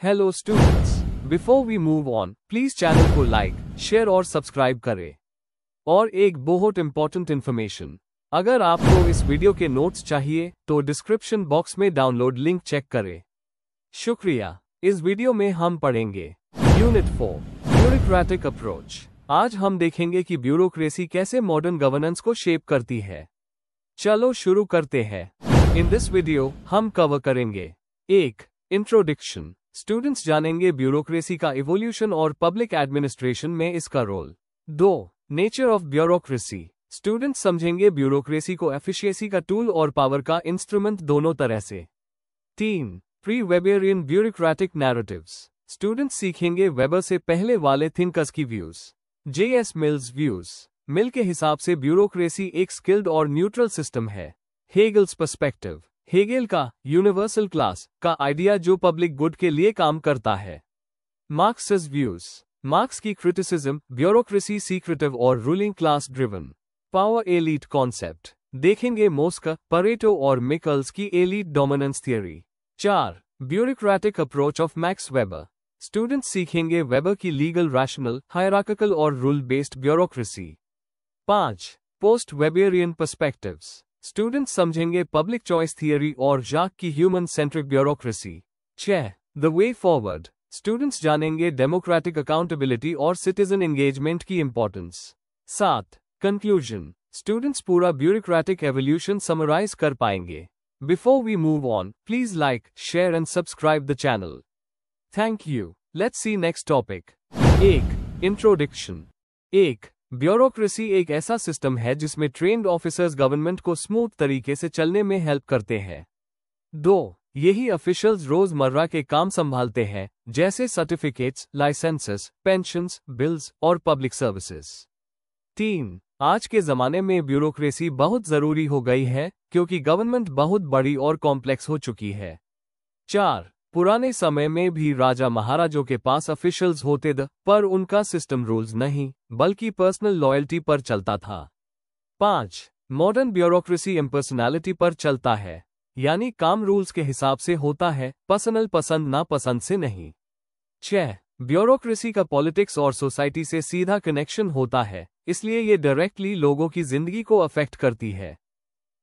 Hello students, before we move on please channel को like, share और subscribe करें। और एक बहुत इंपॉर्टेंट इन्फॉर्मेशन, अगर आपको इस वीडियो के नोट्स चाहिए तो डिस्क्रिप्शन बॉक्स में डाउनलोड लिंक चेक करें। शुक्रिया। इस वीडियो में हम पढ़ेंगे यूनिट 4 ब्यूरोक्रेटिक अप्रोच। आज हम देखेंगे कि ब्यूरोक्रेसी कैसे मॉडर्न गवर्नेंस को शेप करती है। चलो शुरू करते हैं। इन दिस वीडियो हम कवर करेंगे 1. इंट्रोडक्शन। स्टूडेंट्स जानेंगे ब्यूरोक्रेसी का इवोल्यूशन और पब्लिक एडमिनिस्ट्रेशन में इसका role. 2. Nature of bureaucracy. Students समझेंगे ब्यूरोक्रेसी को एफिशिएंसी का टूल और पावर का इंस्ट्रूमेंट दोनों तरह से। 3. Pre Weberian bureaucratic narratives. Students सीखेंगे वेबर से पहले वाले थिंकर्स की व्यूज। J.S. Mills views. मिल के हिसाब से ब्यूरोक्रेसी एक स्किल्ड और न्यूट्रल सिस्टम है। Hegel's perspective. हेगेल का यूनिवर्सल क्लास का आइडिया जो पब्लिक गुड के लिए काम करता है। Marx's views. मार्क्स की क्रिटिसिज्म, ब्यूरोक्रेसी सीक्रेटिव और ruling class driven. Power elite concept. देखेंगे मोस्का, परेटो और मिकल्स की elite dominance theory. 4. Bureaucratic approach of Max Weber. Students सीखेंगे वेबर की लीगल, रैशनल, हायरार्किकल और rule based bureaucracy. 5. Post Weberian perspectives. Students समझेंगे public choice theory और जाक की human centric bureaucracy. 6. The way forward. Students जानेंगे democratic accountability और citizen engagement की इंपॉर्टेंस। 7. कंक्लूजन। स्टूडेंट्स पूरा ब्यूरोक्रेटिक एवोल्यूशन समराइज कर पाएंगे। Before we move on please like, share and subscribe the channel. Thank you. Let's see next topic. 1. Introduction. 1. Bureaucracy एक ऐसा system है जिसमें ट्रेन्ड ऑफिसर्स गवर्नमेंट को smooth तरीके से चलने में हेल्प करते हैं। 2. यही ऑफिशियल्स रोजमर्रा के काम संभालते हैं, जैसे सर्टिफिकेट्स, लाइसेंसेस, पेंशन्स, बिल्स और पब्लिक सर्विसेज। 3. आज के जमाने में ब्यूरोक्रेसी बहुत जरूरी हो गई है क्योंकि गवर्नमेंट बहुत बड़ी और कॉम्प्लेक्स हो चुकी है। 4. पुराने समय में भी राजा महाराजों के पास ऑफिशियल्स होते थे, पर उनका सिस्टम रूल्स नहीं बल्कि पर्सनल लॉयल्टी पर चलता था। 5. मॉडर्न ब्यूरोक्रेसी इम्पर्सनैलिटी पर चलता है, यानी काम रूल्स के हिसाब से होता है, पर्सनल पसंद नापसंद से नहीं। 6. ब्यूरोक्रेसी का पॉलिटिक्स और सोसाइटी से सीधा कनेक्शन होता है, इसलिए ये डायरेक्टली लोगों की जिंदगी को अफेक्ट करती है।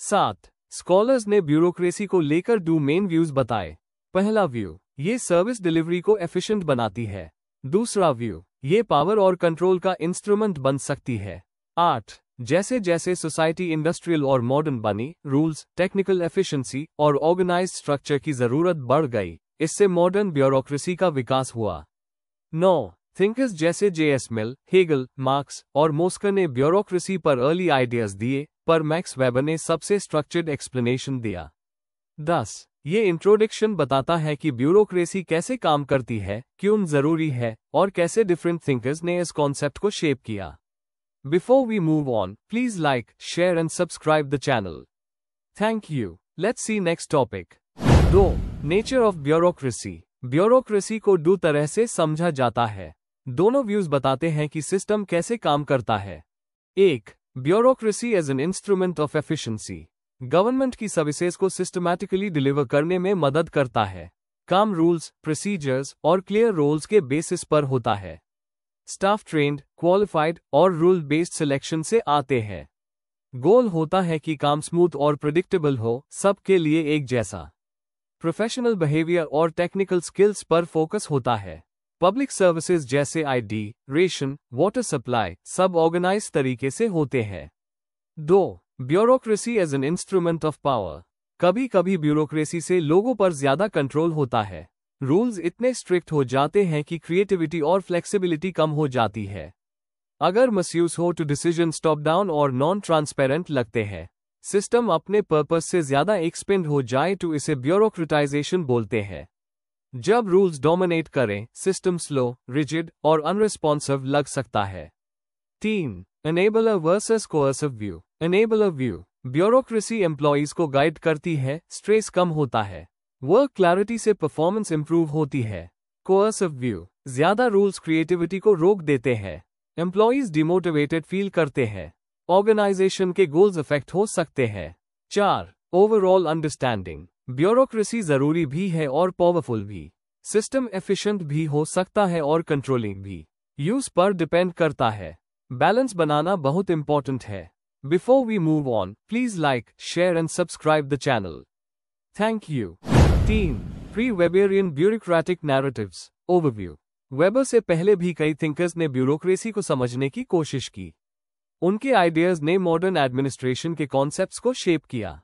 7. स्कॉलर्स ने ब्यूरोक्रेसी को लेकर 2 मेन व्यूज बताए। पहला व्यू, ये सर्विस डिलीवरी को एफिशिएंट बनाती है। दूसरा व्यू, ये पावर और कंट्रोल का इंस्ट्रूमेंट बन सकती है। 8. जैसे जैसे सोसाइटी इंडस्ट्रियल और मॉडर्न बनी, रूल्स, टेक्निकल एफिशिएंसी और ऑर्गेनाइज्ड स्ट्रक्चर की जरूरत बढ़ गई, इससे मॉडर्न ब्यूरोक्रेसी का विकास हुआ। 9. थिंकर्स जैसे J.S. मिल, हेगल, मार्क्स और मोस्का ने ब्यूरोक्रेसी पर अर्ली आइडियाज दिए, पर मैक्स वेबर ने सबसे स्ट्रक्चर्ड एक्सप्लेनेशन दिया। 10. ये इंट्रोडक्शन बताता है कि ब्यूरोक्रेसी कैसे काम करती है, क्यों जरूरी है और कैसे डिफरेंट थिंकर्स ने इस कॉन्सेप्ट को शेप किया। Before we move on please like, share and subscribe the channel. Thank you. Let's see next topic. 2. Nature of bureaucracy. Bureaucracy को 2 तरह से समझा जाता है। दोनों व्यूज बताते हैं कि सिस्टम कैसे काम करता है। 1. Bureaucracy as an instrument of efficiency. Government की सर्विसेज को सिस्टमैटिकली डिलीवर करने में मदद करता है। काम रूल्स, प्रोसीजर्स और क्लियर रोल्स के बेसिस पर होता है। स्टाफ ट्रेंड, क्वालिफाइड और रूल बेस्ड सिलेक्शन से आते हैं। गोल होता है कि काम स्मूथ और प्रेडिक्टेबल हो, सबके लिए एक जैसा। प्रोफेशनल बिहेवियर और टेक्निकल स्किल्स पर फोकस होता है। पब्लिक सर्विसेज जैसे ID, रेशन, वाटर सप्लाई सब ऑर्गेनाइज तरीके से होते हैं। 2. Bureaucracy as an instrument of power. कभी कभी ब्यूरोक्रेसी से लोगों पर ज्यादा कंट्रोल होता है। रूल्स इतने स्ट्रिक्ट हो जाते हैं कि क्रिएटिविटी और फ्लेक्सिबिलिटी कम हो जाती है। अगर मिसयूज हो तो डिसीजन टॉप डाउन और नॉन ट्रांसपेरेंट लगते हैं। सिस्टम अपने पर्पस से ज्यादा एक्सपेंड हो जाए तो इसे ब्यूरोक्रेटाइजेशन बोलते हैं। जब रूल्स डोमिनेट करें, सिस्टम स्लो, रिजिड और अनरिस्पॉन्सिव लग सकता है। 3. Enabler versus coercive view. Enabler view, bureaucracy employees को गाइड करती है, स्ट्रेस कम होता है, वर्क क्लैरिटी से परफॉर्मेंस इंप्रूव होती है। कोअर्सिव व्यू, ज्यादा रूल्स क्रिएटिविटी को रोक देते हैं, एम्प्लॉइज डिमोटिवेटेड फील करते हैं, ऑर्गेनाइजेशन के गोल्स अफेक्ट हो सकते हैं। 4. Overall understanding. ब्यूरोक्रेसी जरूरी भी है और पावरफुल भी। सिस्टम एफिशिएंट भी हो सकता है और कंट्रोलिंग भी यूज पर डिपेंड करता है। बैलेंस बनाना बहुत इंपॉर्टेंट है। Before we move on, please like, share and subscribe the channel. Thank you. 3. Pre Weberian bureaucratic narratives overview. Weber से पहले भी कई थिंकर्स ने ब्यूरोक्रेसी को समझने की कोशिश की। उनके आइडियाज ने मॉडर्न एडमिनिस्ट्रेशन के कॉन्सेप्ट्स को शेप किया।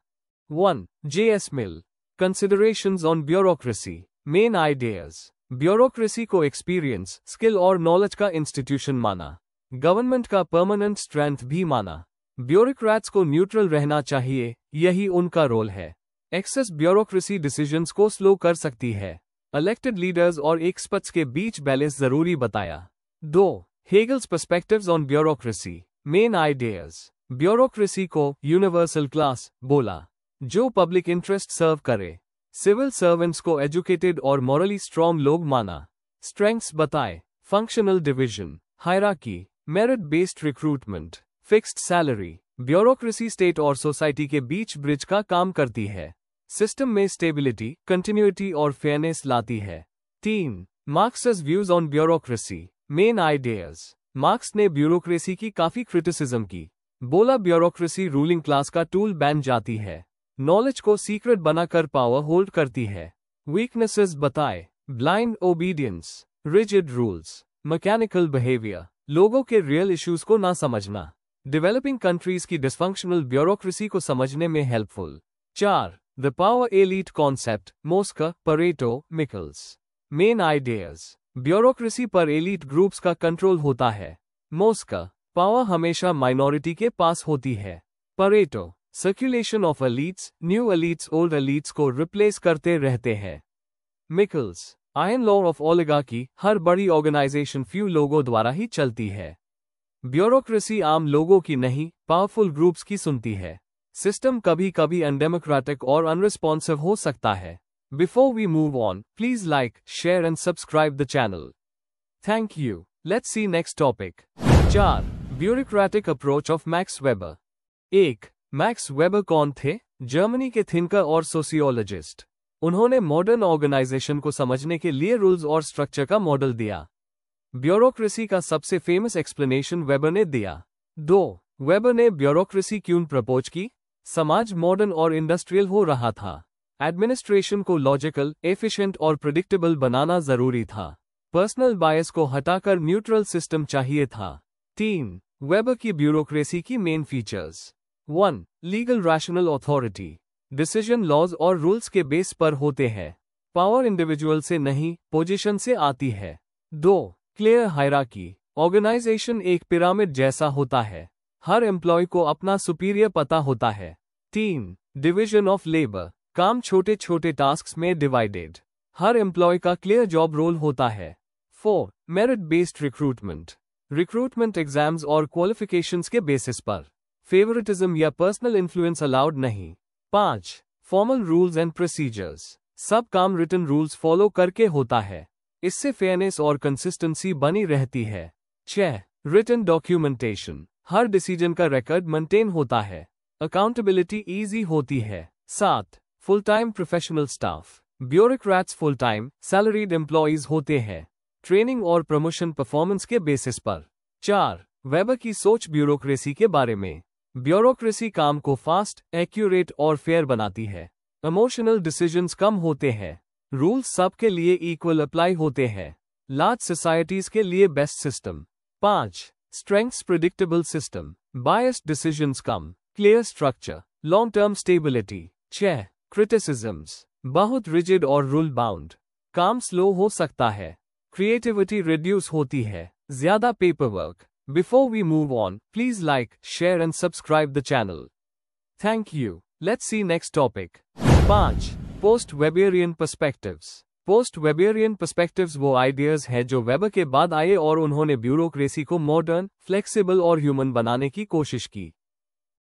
1. J.S. Mill, considerations on bureaucracy. Main ideas. Bureaucracy को एक्सपीरियंस, स्किल और नॉलेज का इंस्टीट्यूशन माना। गवर्नमेंट का परमानेंट स्ट्रेंथ भी माना। ब्यूरोक्रेट्स को न्यूट्रल रहना चाहिए, यही उनका रोल है। एक्सेस ब्यूरोक्रेसी डिसीजंस को स्लो कर सकती है। इलेक्टेड लीडर्स और एक्सपर्ट्स के बीच बैलेंस जरूरी बताया। 2. Hegel's perspectives on bureaucracy. Main ideas. Bureaucracy को यूनिवर्सल क्लास बोला, जो पब्लिक इंटरेस्ट सर्व करे। सिविल सर्वेंट्स को एजुकेटेड और मॉरली स्ट्रॉन्ग लोग माना। स्ट्रेंथ्स बताए, functional division, hierarchy, merit based recruitment, fixed salary. Bureaucracy state और सोसाइटी के बीच ब्रिज का काम करती है। सिस्टम में स्टेबिलिटी, कंटिन्यूटी और फेयरनेस लाती है। 3. Marx's views on bureaucracy. Main ideas. Marx ने ब्यूरोक्रेसी की काफी क्रिटिसिज्म की। बोला ब्यूरोक्रेसी रूलिंग क्लास का टूल बन जाती है, नॉलेज को सीक्रेट बनाकर पावर होल्ड करती है। वीकनेसेस बताए, blind obedience, rigid rules, mechanical behaviour, लोगों के रियल इश्यूज को ना समझना। डेवलपिंग कंट्रीज की डिसफंक्शनल ब्यूरोक्रेसी को समझने में helpful. 4. The power elite concept, Mosca, Pareto, Michels. Main ideas. Bureaucracy पर एलीट ग्रुप्स का कंट्रोल होता है। मोस्का, पावर हमेशा माइनॉरिटी के पास होती है। Pareto, circulation of elites, new elites old elites को रिप्लेस करते रहते हैं। मिकल्स, आयरन लॉ ऑफ ओलिगार्की, हर बड़ी ऑर्गेनाइजेशन फ्यू लोगों द्वारा ही चलती है। ब्यूरोक्रेसी आम लोगों की नहीं, पावरफुल ग्रुप्स की सुनती है। सिस्टम कभी कभी अनडेमोक्रेटिक और अनरिस्पॉन्सिव हो सकता है। Before we move on, please like, share and subscribe the channel. Thank you. Let's see next topic. 4. Bureaucratic approach of Max Weber. 1. Max Weber कौन थे? जर्मनी के थिंकर और सोशियोलॉजिस्ट। उन्होंने मॉडर्न ऑर्गेनाइजेशन को समझने के लिए रूल्स और स्ट्रक्चर का मॉडल दिया। ब्यूरोक्रेसी का सबसे फेमस एक्सप्लेनेशन वेबर ने दिया। 2. वेबर ने ब्यूरोक्रेसी क्यों प्रपोज की? समाज मॉडर्न और इंडस्ट्रियल हो रहा था। एडमिनिस्ट्रेशन को लॉजिकल, एफिशिएंट और प्रिडिक्टेबल बनाना जरूरी था। पर्सनल बायस को हटाकर न्यूट्रल सिस्टम चाहिए था। 3. वेबर की ब्यूरोक्रेसी की main features. 1. Legal rational authority. Decision laws और रूल्स के बेस पर होते हैं। पावर इंडिविजुअल से नहीं, पोजीशन से आती है। 2. Clear hierarchy. ऑर्गेनाइजेशन एक पिरामिड जैसा होता है, हर एम्प्लॉय को अपना सुपीरियर पता होता है। 3. Division of labour. काम छोटे छोटे टास्क्स में डिवाइडेड, हर एम्प्लॉय का क्लियर जॉब रोल होता है। 4. Merit based recruitment. Recruitment exams और क्वालिफिकेशंस के बेसिस पर, फेवरेटिज्म या पर्सनल इन्फ्लुएंस अलाउड नहीं। 5. Formal rules and procedures. सब काम रिटन रूल्स फॉलो करके होता है, इससे फेयरनेस और कंसिस्टेंसी बनी रहती है। 6. Written documentation. हर डिसीजन का रिकॉर्ड मेंटेन होता है, अकाउंटेबिलिटी इजी होती है। 7. Full time professional staff. Bureaucrats full time salaried employees होते हैं, ट्रेनिंग और प्रमोशन परफॉर्मेंस के बेसिस पर। 4. वेबर की सोच ब्यूरोक्रेसी के बारे में। ब्यूरोक्रेसी काम को फास्ट, एक्यूरेट और फेयर बनाती है। इमोशनल डिसीजंस कम होते हैं, रूल्स सबके लिए इक्वल अप्लाई होते हैं। लार्ज सोसाइटीज के लिए best system. 5. Strengths predictable system, biased decisions कम, clear structure, long term stability. 6. Criticisms, बहुत रिजिड और रूल बाउंड, काम स्लो हो सकता है, क्रिएटिविटी रिड्यूस होती है, ज्यादा paper work. Before we move on, please like, share and subscribe the channel. Thank you. Let's see next topic. 5. Post Weberian perspectives. Post Weberian perspectives वो ideas हैं जो वेबर के बाद आए और उन्होंने ब्यूरोक्रेसी को मॉडर्न, फ्लेक्सिबल और ह्यूमन बनाने की कोशिश की।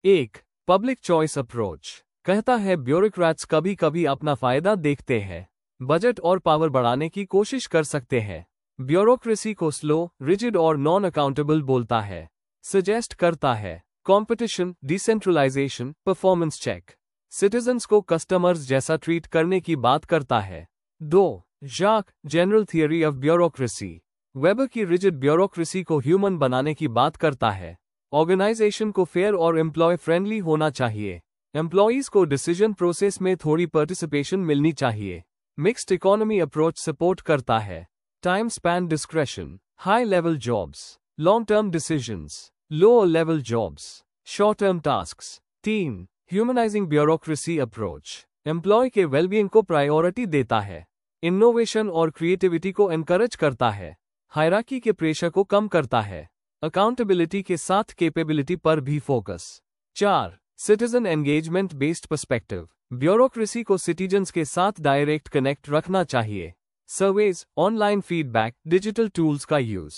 1. पब्लिक चॉइस अप्रोच कहता है ब्यूरोक्रेट्स कभी कभी अपना फायदा देखते हैं, बजट और पावर बढ़ाने की कोशिश कर सकते हैं। ब्यूरोक्रेसी को स्लो, रिजिड और नॉन अकाउंटेबल बोलता है, सजेस्ट करता है competition, decentralisation, performance check. Citizens को कस्टमर्स जैसा ट्रीट करने की बात करता है। 2. Jaques, general theory of bureaucracy. Weber की रिजिड ब्यूरोक्रेसी को ह्यूमन बनाने की बात करता है। ऑर्गेनाइजेशन को फेयर और एम्प्लॉय फ्रेंडली होना चाहिए। एम्प्लॉयज को डिसीजन प्रोसेस में थोड़ी पार्टिसिपेशन मिलनी चाहिए। मिक्स्ड इकोनॉमी अप्रोच सपोर्ट करता है। Time span discretion, high level jobs, long term decisions, low level jobs, short term tasks. 3. Humanising bureaucracy approach employ के वेलबींग को प्रायोरिटी देता है। इनोवेशन और क्रिएटिविटी को एनकरेज करता है। हायरार्की के प्रेशर को कम करता है। अकाउंटेबिलिटी के साथ कैपेबिलिटी पर भी focus. 4. Citizen engagement based perspective bureaucracy को सिटीजन्स के साथ डायरेक्ट कनेक्ट रखना चाहिए। Surveys, online feedback, digital tools का यूज।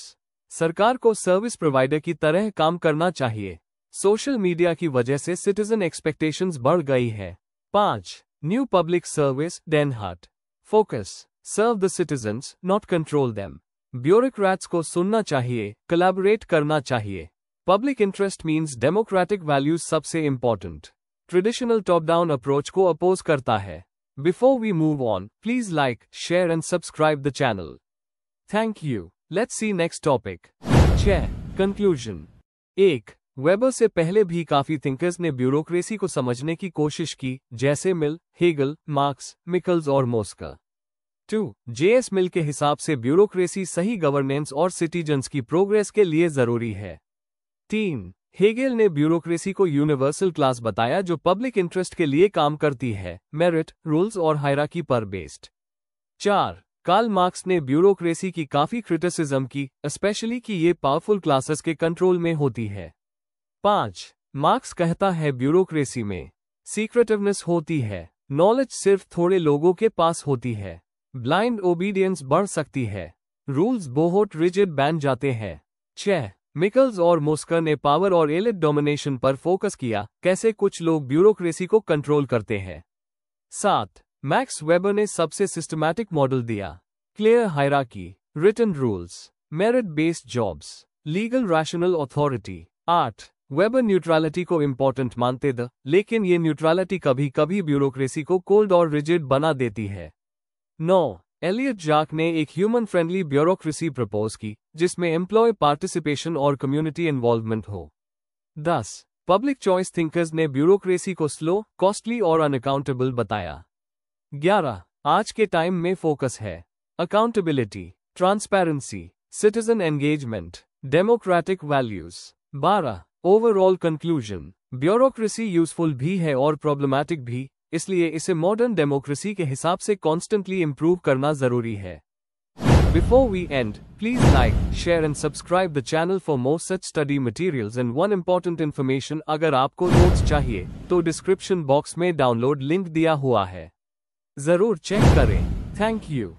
सरकार को सर्विस प्रोवाइडर की तरह काम करना चाहिए। सोशल मीडिया की वजह से सिटीजन एक्सपेक्टेशंस बढ़ गई है। 5. New public service Denhardt focus, serve the citizens not control them. Bureaucrats को सुनना चाहिए, कोलैबोरेट करना चाहिए। Public interest means democratic values सबसे important. Traditional top down approach को अपोज करता है। Before we move on, please like, share and subscribe the channel. Thank you. Let's see next topic. 6. Conclusion. 1. Weber से पहले भी काफी थिंकर्स ने bureaucracy को समझने की कोशिश की, जैसे मिल, हेगल, मार्क्स, मिकल्स और मोस्का। 2. J.S. मिल के हिसाब से ब्यूरोक्रेसी सही गवर्नेंस और सिटीजन्स की प्रोग्रेस के लिए जरूरी है। 3. हेगेल ने ब्यूरोक्रेसी को यूनिवर्सल क्लास बताया जो पब्लिक इंटरेस्ट के लिए काम करती है, मेरिट, रूल्स और हायरार्की पर बेस्ड। 4. कार्ल मार्क्स ने ब्यूरोक्रेसी की काफी क्रिटिसिज्म की, स्पेशली कि ये पावरफुल क्लासेस के कंट्रोल में होती है। 5. मार्क्स कहता है ब्यूरोक्रेसी में सीक्रेटिवनेस होती है, नॉलेज सिर्फ थोड़े लोगों के पास होती है, ब्लाइंड ओबीडियंस बढ़ सकती है, रूल्स बहुत रिजिड बन जाते हैं। 6. मिकल्स और मोस्कर ने पावर और एलिट डोमिनेशन पर फोकस किया, कैसे कुछ लोग ब्यूरोक्रेसी को कंट्रोल करते हैं। 7. मैक्स वेबर ने सबसे सिस्टमैटिक मॉडल दिया, clear hierarchy, written rules, merit based jobs, legal rational authority. 8. Weber neutrality को इंपॉर्टेंट मानते थे, लेकिन ये न्यूट्रलिटी कभी कभी ब्यूरोक्रेसी को कोल्ड और रिजिड बना देती है। 9. एलियट जाक ने एक ह्यूमन फ्रेंडली ब्यूरोक्रेसी प्रपोज की, जिसमें एम्प्लॉय पार्टिसिपेशन और कम्युनिटी इन्वॉल्वमेंट हो। 10. पब्लिक चॉइस थिंकर्स ने ब्यूरोक्रेसी को स्लो, कॉस्टली और अनअकाउंटेबल बताया। 11. आज के टाइम में फोकस है accountability, transparency, citizen engagement, democratic values. 12. Overall conclusion, bureaucracy useful भी है और प्रॉब्लमैटिक भी, इसलिए इसे मॉडर्न डेमोक्रेसी के हिसाब से कॉन्स्टेंटली इंप्रूव करना जरूरी है। Before we end, please like, share and subscribe the channel for more such study materials and one important information. अगर आपको नोट्स चाहिए तो डिस्क्रिप्शन बॉक्स में डाउनलोड लिंक दिया हुआ है, जरूर चेक करें। Thank you.